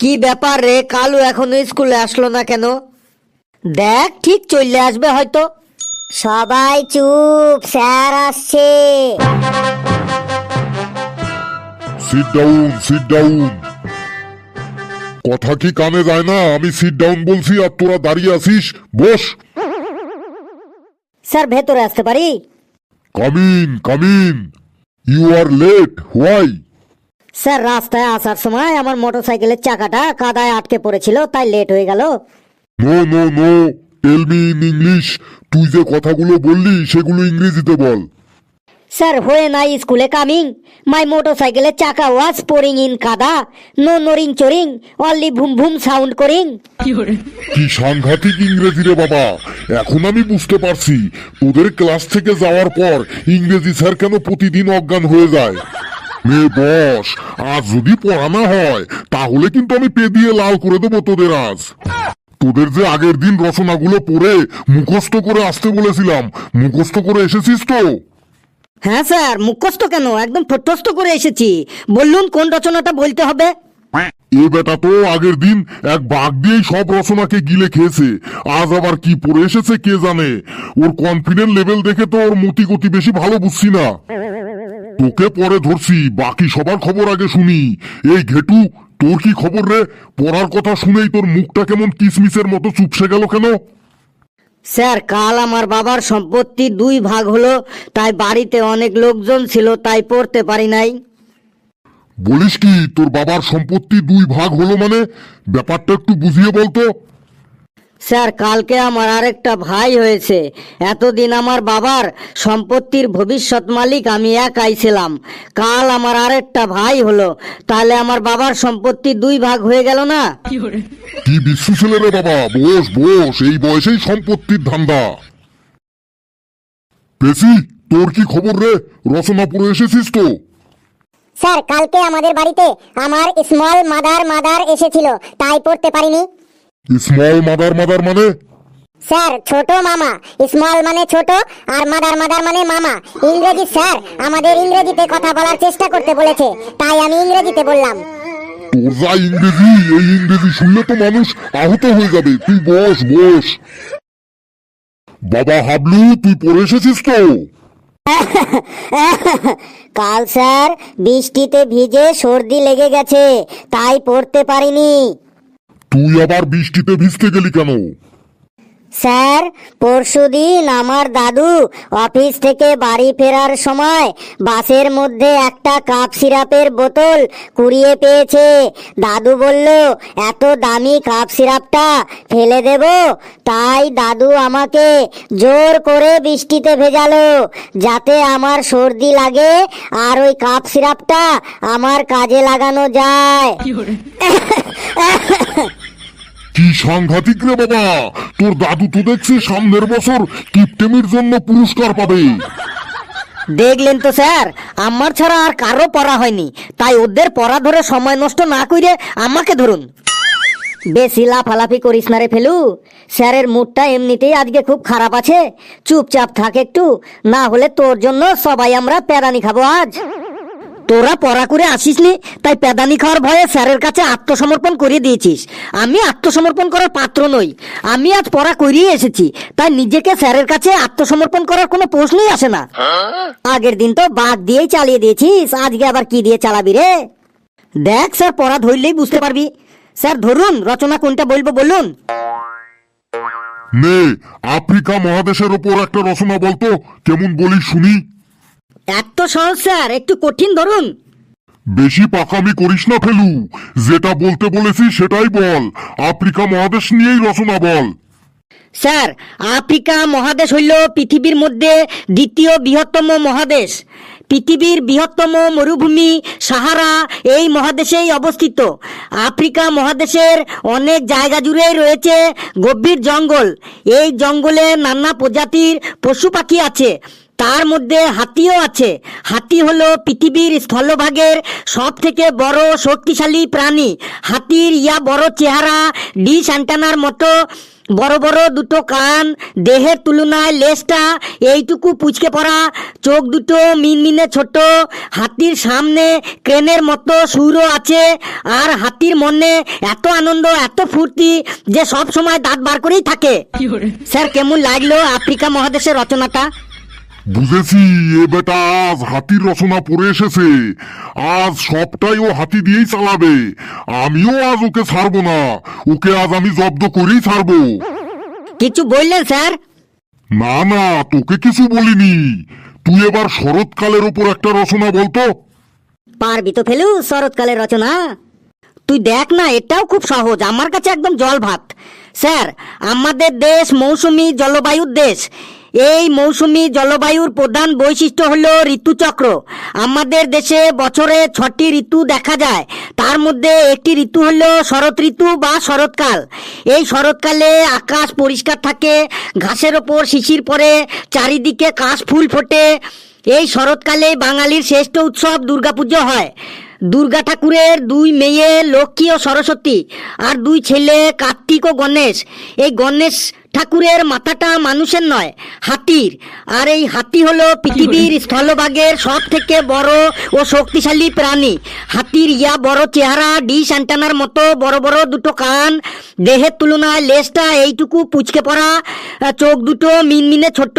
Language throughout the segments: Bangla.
কি ব্যাপার রে, কালু এখনো স্কুলে আসলো না কেন? দেখ, ঠিক চলে আসবে হয়তো। সবাই চুপ, স্যার আসছে। Sit down, sit down. কথা কি কানে যায় না? আমি সিট ডাউন বলছি আর তোরা দাঁড়িয়ে আছিস। বস। স্যার ভেতরে আসতে পারি? Come in, come in. You are late, why? Sir রাস্তায় আসার সময় আমার মোটরসাইকেলের চাকাটা কাদায় আটকে পড়েছিল, তাই লেট হয়ে গেল। No no no, tell me in English. তুই যে কথাগুলো বললি সেগুলো ইংরেজিতে বল। স্যার when I স্কুলে কামিং, মাই মোটরসাইকেলের চাকা ওয়াজ পোরিং ইন কাদা, নো নরিং চোরিং, অনলি ভুম ভুম সাউন্ড করিং। কি সাংঘাতিক ইংরেজি রে বাবা! এখন আমি বুঝতে পারছি তোদের ক্লাস থেকে যাওয়ার পর ইংরেজি স্যার কেন প্রতিদিন অজ্ঞান হয়ে যায়। মেয়ে বস, আজ যদি পড়ানো হয় তাহলে কিন্তু আমি পে দিয়ে লাল করে দেবো তোদের আজ। তোদের যে আগের দিন রচনাগুলো পড়ে মুখস্থ করে আসতে বলেছিলাম, মুখস্থ করে এসেছিস তো? হ্যাঁ স্যার, মুখস্থ কেন, একদম ঠোঁটস্থ করে এসেছি। বললুন কোন রচনাটা বলতে হবে? এ বেটা তো আগের দিন এক বাঘ দিয়েই সব রচনাকে গিলে খেয়েছে, আজ আবার কি পড়ে এসেছে কে জানে। ওর কনফিডেন্ট লেভেল দেখে তো ওর মতি গতি বেশি ভালো বুঝছি না। তোকে পরে ধরছি, বাকি সবার খবর আগে শুনি। এই ঘেটু, তোর কি খবর রে? পড়ার কথা শুনেই তোর মুখটা কেমন কিসমিসের মতো চুপসে গেল কেন? স্যার, কাল আমার বাবার সম্পত্তি 2 ভাগ হলো, তাই বাড়িতে অনেক লোকজন ছিল, তাই পড়তে পারি নাই। বলিস কি, তোর বাবার সম্পত্তি 2 ভাগ হলো মানে? ব্যাপারটা একটু বুঝিয়ে বলতো। স্যার, কালকে আমার আরেকটা ভাই হয়েছে। এতদিন আমার বাবার সম্পত্তির ভবিষ্যৎ মালিক আমি একাই ছিলাম। কাল আমার আরেকটা ভাই হলো, তাহলে আমার বাবার সম্পত্তি 2 ভাগ হয়ে গেল না? কি বিশ্রু ছেলে রে বাবা! বস বস, এই বয়সেই সম্পত্তির ধান্দা। পেশি, তোর কি খবর রে? রচনা পড়ে এসেছিস তো? স্যার কালকে আমাদের বাড়িতে আমার স্মল মাদার এসেছিল, তাই পড়তে পারিনি। স্মল মাদার মাদার মানে? স্যার ছোট মামা, স্মল মানে ছোট আর মাদার মানে মামা। ইংরেজি স্যার আমাদের ইংরেজিতে কথা বলার চেষ্টা করতে বলেছে, তাই আমি ইংরেজিতে বললাম। তোর যা ইংরেজি, এই ইংরেজি শুনলে তো মানুষ আহত হয়ে যাবে। তুই বস বস। বাবা হাবলু, তুই পড়ে এসেছিস তো? কাল স্যার বৃষ্টিতে ভিজে সর্দি লেগে গেছে, তাই পড়তে পারিনি। তুই আবার বৃষ্টিতে ভিজতে গেলি কেন? স্যার পরশুদিন আমার দাদু অফিস থেকে বাড়ি ফেরার সময় বাসের মধ্যে একটা কাপ সিরাপের বোতল কুড়িয়ে পেয়েছে। দাদু বলল এত দামি কাপ সিরাপটা ফেলে দেব, তাই দাদু আমাকে জোর করে বৃষ্টিতে ভেজালো যাতে আমার সর্দি লাগে আর ওই কাপ সিরাপটা আমার কাজে লাগানো যায়। কি সাংঘাতিক রে বাবা! তোর দাদু তো দেখছি সামনের বছর কিপটেমির জন্য পুরস্কার পাবে। দেখলেন তো স্যার, আমার ছাড়া আর কারো পড়া হয়নি, তাই ওদের পড়া ধরে সময় নষ্ট না করে আমাকে ধরুন। বেশি লাফালাফি করিস না রে ফেলু। স্যারের মুডটা এমনিতেই আজকে খুব খারাপ আছে, চুপচাপ থাক একটু, না হলে তোর জন্য সবাই আমরা প্যারানি খাবো আজ। তোরা পড়া করে আসিসনি, তাই প্যাদানি খাওয়ার ভয়ে স্যারের কাছে আত্মসমর্পণ করে দিয়েছিস। আমি আত্মসমর্পণ করার পাত্র নই, আমি আজ পড়া করিয়ে এসেছি, তাই নিজেকে স্যারের কাছে আত্মসমর্পণ করার কোনো প্রশ্নই আসে না। আগের দিন তো বাঘ দিয়েই চালিয়ে দিয়েছিস, আজকে আবার কি দিয়ে চালাবি রে? দেখ স্যার, পড়া ধরলেই বুঝতে পারবি। স্যার ধরুন, রচনা কোনটা বলবো বলুন। নে, আফ্রিকা মহাদেশের ওপর একটা রচনা বলতো, কেমন বলিস শুনি। এত সহজ স্যার, একটু কঠিন ধরুন। বেশি পাকামি করিস না ফেলু, যেটা বলতে বলেছি সেটাই বল। আফ্রিকা মহাদেশ নিয়েই রচনা বল। স্যার, আফ্রিকা মহাদেশ হইল পৃথিবীর মধ্যে 2য় বৃহত্তম মহাদেশ। পৃথিবীর বৃহত্তম মরুভূমি সাহারা এই মহাদেশেই অবস্থিত। আফ্রিকা মহাদেশের অনেক জায়গা জুড়েই রয়েছে গভীর জঙ্গল। এই জঙ্গলে নানা প্রজাতির পশু পাখি আছে, তার মধ্যে হাতিও আছে। হাতি হলো পৃথিবীর স্থলভাগের সব থেকে বড় শক্তিশালী প্রাণী। হাতির বড় চেহারা, ডিশ অ্যান্টেনার মতো বড় বড় দুটো কান, দেহের তুলনায় লেজটা এইটুকু পুচকে পড়া, চোখ দুটো মিনমিনে ছোট, হাতির সামনে ক্রেনের মতো সুরও আছে, আর হাতির মনে এত আনন্দ এত ফুর্তি যে সব সময় দাঁত বার করেই থাকে। স্যার কেমন লাগলো আফ্রিকা মহাদেশের রচনাটা? বুঝেছি, এ বেটা আজ হাতির রচনা পড়ে এসেছে। আজ সবটাই ও হাতি দিয়েই চালাবে। আমিও আজ ওকে ছাড়বো না, ওকে আজ আমি জব্দ করেই ছাড়বো। কিছু বললেন স্যার? না না, তোকে কিছু বলিনি। তুই এবার শরৎকালের ওপর একটা রচনা বলতো। পারবি তো ফেলু শরৎকালের রচনা? তুই দেখ না, এটাও খুব সহজ, আমার কাছে একদম জল ভাত। স্যার, আমাদের দেশ মৌসুমী জলবায়ুর দেশ। এই মৌসুমী জলবায়ুর প্রধান বৈশিষ্ট্য হলো ঋতুচক্র। আমাদের দেশে বছরে 6টি ঋতু দেখা যায়। তার মধ্যে একটি ঋতু হলো শরৎ ঋতু বা শরৎকাল। এই শরৎকালে আকাশ পরিষ্কার থাকে, ঘাসের ওপর শিশির পড়ে, চারিদিকে কাশ ফুল ফোটে। এই শরৎকালে বাঙালির শ্রেষ্ঠ উৎসব দুর্গাপুজো হয়। দুর্গা ঠাকুরের 2 মেয়ে লক্ষ্মী ও সরস্বতী, আর 2 ছেলে কার্তিক ও গণেশ। এই গণেশ ঠাকুরের মাথাটা মানুষের নয়, হাতির। আর এই হাতি হলো পৃথিবীর স্থলভাগের সব থেকে বড় ও শক্তিশালী প্রাণী। হাতির বড় চেহারা, ডিশ অ্যান্টেনার মতো বড় বড় দুটো কান, দেহের তুলনায় লেজটা এইটুকু পুচকে পড়া, চোখ দুটো মিনমিনে ছোট,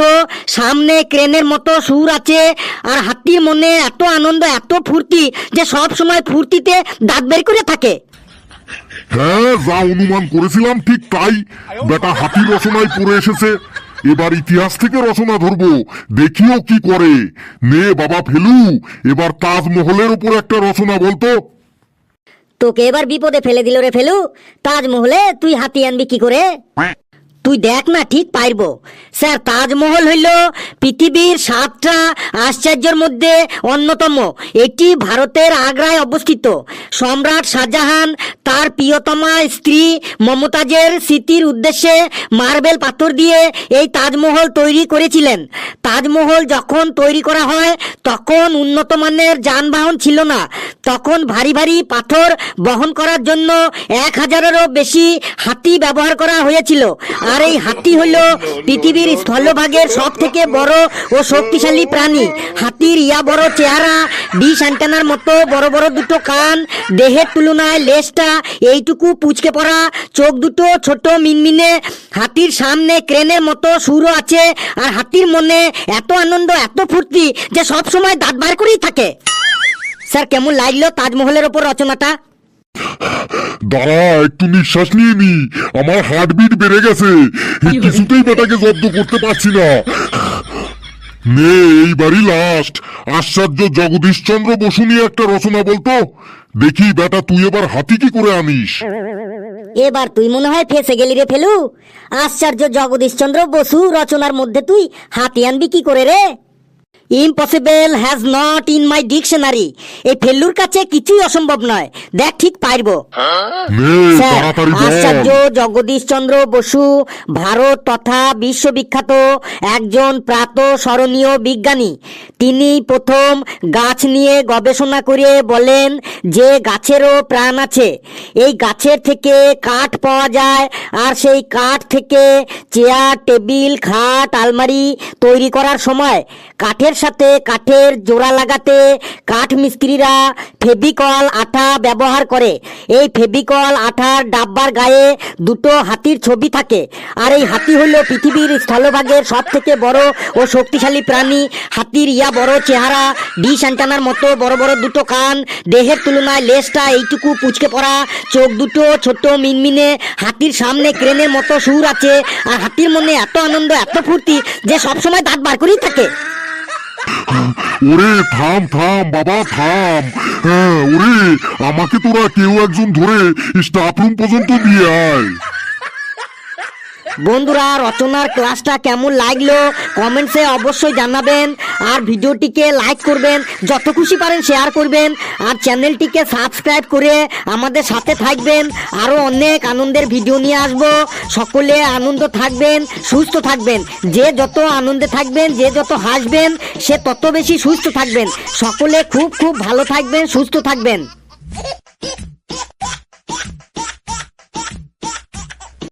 সামনে ক্রেনের মতো সুর আছে, আর হাতির মনে এত আনন্দ এত ফুর্তি যে সব সময় ফুর্তিতে দাঁত বের করে থাকে। হ্যাঁ, যা অনুমান করেছিলাম ঠিক তাই। বেটা হাতির রচনায় পড়ে এসেছে। এবার ইতিহাস থেকে রচনা ধরবো, দেখিও কি করে। নে বাবা ফেলু, এবার তাজমহলের উপর একটা রচনা বলতো। তোকে এবার বিপদে ফেলে দিল রে ফেলু। তাজমহলে তুই হাতি আনবি কি করে? তুই দেখ না, ঠিক পারবো। স্যার, তাজমহল হইল পৃথিবীর 7টা আশ্চর্যের মধ্যে অন্যতম। এটি ভারতের আগ্রায় অবস্থিত। সম্রাট শাহজাহান তার প্রিয়তমা স্ত্রী মমতাজের স্মৃতির উদ্দেশ্যে মার্বেল পাথর দিয়ে এই তাজমহল তৈরি করেছিলেন। তাজমহল যখন তৈরি করা হয় তখন উন্নত মানের যানবাহন ছিল না। তখন ভারী ভারী পাথর বহন করার জন্য 1000-এরও বেশি হাতি ব্যবহার করা হয়েছিল। আর এই হাতি হলো পৃথিবীর স্থলভাগের সব থেকে বড় ও শক্তিশালী প্রাণী। হাতির বড় চেহারা, ডিশ অ্যান্টেনার মতো বড় বড় দুটো কান, দেহের তুলনায় লেজটা এইটুকু পুচকে পড়া, চোখ দুটো ছোট মিনমিনে, হাতির সামনে ক্রেনের মতো সুরও আছে, আর হাতির মনে এত আনন্দ এত ফুর্তি যে সব সময় দাঁত বার করেই থাকে। স্যার, কেমন লাগলো তাজমহলের ওপর রচনাটা? দাঁড়া, একটু নিঃশ্বাস নিয়ে নি, আমার হার্টবিট বেড়ে গেছে। কিছুতেই বেটাকে জব্দ করতে পারছি না। নে, এইবারই লাস্ট। আশ্চর্য জগদীশচন্দ্র বসু নিয়ে একটা রচনা বলতো। দেখি বেটা তুই এবার হাতি কি করে আনিস। এবার তুই মনে হয় ফেসে গেলি রে ফেলু। আশ্চর্য জগদীশচন্দ্র বসু রচনার মধ্যে তুই হাতি আনবি কি করে রে? Impossible has not in my dictionary. এই ফেলুর কাছে কিছুই অসম্ভব নয়। দেখ, ঠিক পারবো। নে, স্যার, তাড়াতাড়ি আশ্চর্য বল। জগদীশচন্দ্র বসু ভারত তথা বিশ্ববিখ্যাত একজন প্রাতঃস্মরণীয় বিজ্ঞানী। তিনি প্রথম গাছ নিয়ে গবেষণা করে বলেন যে গাছেরও প্রাণ আছে। এই গাছের থেকে কাঠ পাওয়া যায়, আর সেই কাঠ থেকে চেয়ার, টেবিল, খাট, আলমারি তৈরি করার সময় কাঠের সাথে কাঠের জোড়া লাগাতে কাঠ মিস্ত্রিরা ফেভিকল আঠা ব্যবহার করে। এই ফেভিকল আঠার ডাব্বার গায়ে দুটো হাতির ছবি থাকে। আর এই হাতি হলো পৃথিবীর স্থলভাগের সব থেকে বড় ও শক্তিশালী প্রাণী। হাতির বড় চেহারা, ডিশ অ্যান্টেনার মতো বড় বড় দুটো কান, দেহের তুলনায় লেজটা এইটুকু পুচকে পড়া, চোখ দুটো ছোট মিনমিনে, হাতির সামনে ক্রেনের মতো সুর আছে, আর হাতির মনে এত আনন্দ এত ফুর্তি যে সবসময় দাঁত বার করেই থাকে। ওরে থাম থাম বাবা থাম। হ্যাঁ, ওরে আমাকে তোরা কেউ একজন ধরে স্টাফ রুম পর্যন্ত নিয়ে আয়। বন্ধুরা, রচনার ক্লাসটা কেমন লাগলো কমেন্টসে অবশ্যই জানাবেন। আর ভিডিওটিকে লাইক করবেন, যত খুশি পারেন শেয়ার করবেন, আর চ্যানেলটিকে সাবস্ক্রাইব করে আমাদের সাথে থাকবেন। আরও অনেক আনন্দের ভিডিও নিয়ে আসবো। সকলে আনন্দ থাকবেন, সুস্থ থাকবেন। যে যত আনন্দে থাকবেন, যে যত হাসবেন, সে তত বেশি সুস্থ থাকবেন। সকলে খুব খুব ভালো থাকবেন, সুস্থ থাকবেন।